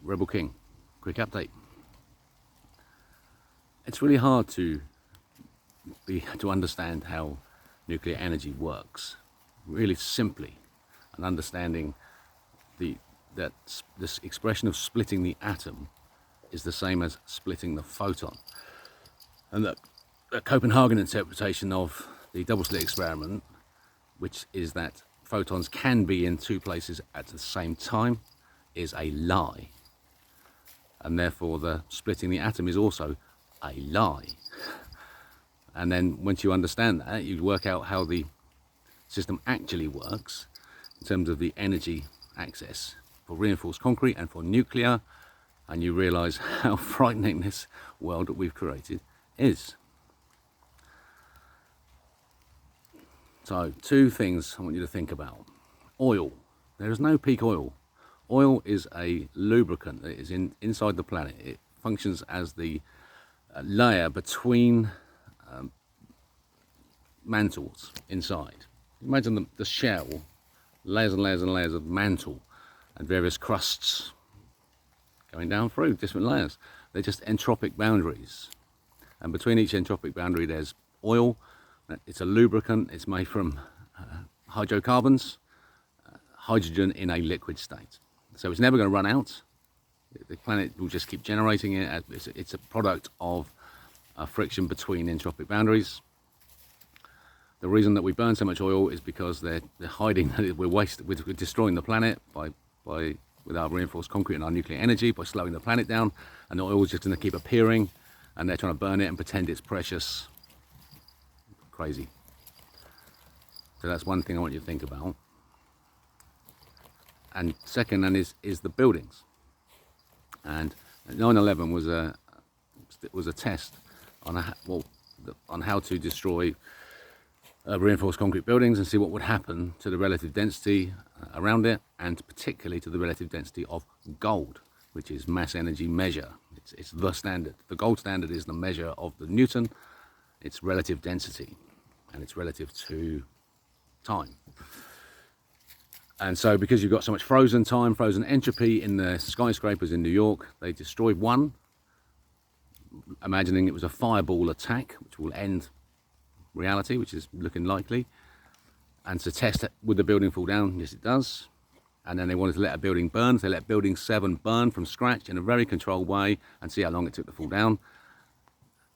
Rebel King. Quick update. It's really hard to understand how nuclear energy works, really simply, and understanding that this expression of splitting the atom is the same as splitting the photon. And the Copenhagen interpretation of the double slit experiment, which is that photons can be in two places at the same time, is a lie. And therefore the splitting the atom is also a lie. And then once you understand that, you work out how the system actually works in terms of the energy access for reinforced concrete and for nuclear, and you realize how frightening this world that we've created is. So, two things I want you to think about. Oil. There is no peak oil. Oil is a lubricant that is inside the planet. It functions as the layer between mantles inside. Imagine the shell, layers and layers and layers of mantle and various crusts going down through different layers. They're just entropic boundaries. And between each entropic boundary there's oil. It's a lubricant. It's made from hydrocarbons, hydrogen in a liquid state. So it's never going to run out. The planet will just keep generating it. It's a product of friction between entropic boundaries. The reason that we burn so much oil is because they're hiding that we're destroying the planet with our reinforced concrete and our nuclear energy, by slowing the planet down, and the oil is just going to keep appearing, and they're trying to burn it and pretend it's precious. Crazy. So that's one thing I want you to think about. And second, is the buildings. And 9/11 was a test on how to destroy reinforced concrete buildings and see what would happen to the relative density around it, and particularly to the relative density of gold, which is mass energy measure. It's the standard. The gold standard is the measure of the Newton. It's relative density, and it's relative to time. And so because you've got so much frozen time, frozen entropy in the skyscrapers in New York, they destroyed one, imagining it was a fireball attack, which will end reality, which is looking likely. And to test it, would the building fall down? Yes, it does. And then they wanted to let a building burn, so they let building 7 burn from scratch in a very controlled way and see how long it took to fall down.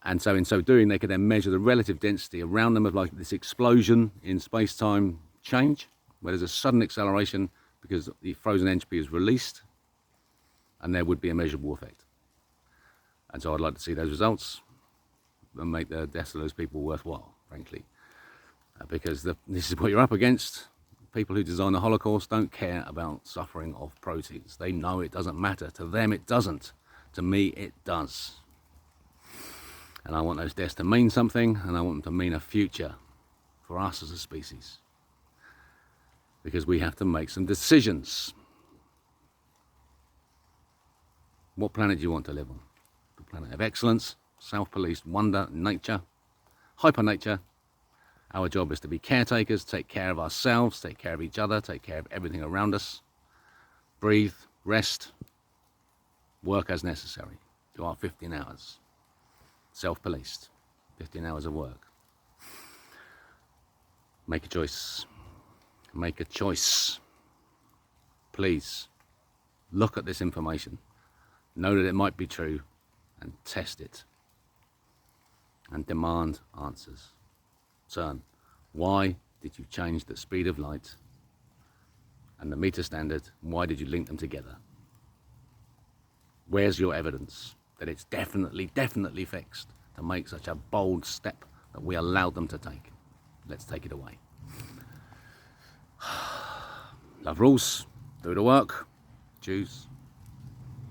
And so in so doing, they could then measure the relative density around them of like this explosion in space-time change, where there's a sudden acceleration because the frozen entropy is released, and there would be a measurable effect. And so I'd like to see those results and make the deaths of those people worthwhile, frankly. Because this is what you're up against. People who design the Holocaust don't care about suffering of proteins. They know it doesn't matter. To them it doesn't. To me it does. And I want those deaths to mean something, and I want them to mean a future for us as a species. Because we have to make some decisions. What planet do you want to live on? The planet of excellence, self-policed wonder, nature, hyper-nature. Our job is to be caretakers, take care of ourselves, take care of each other, take care of everything around us. Breathe, rest, work as necessary. Do our 15 hours. Self-policed, 15 hours of work. Make a choice. Make a choice. Please, look at this information. Know that it might be true and test it. And demand answers. CERN, why did you change the speed of light and the meter standard? Why did you link them together? Where's your evidence that it's definitely fixed to make such a bold step that we allowed them to take? Let's take it away. Love rules, do the work, choose.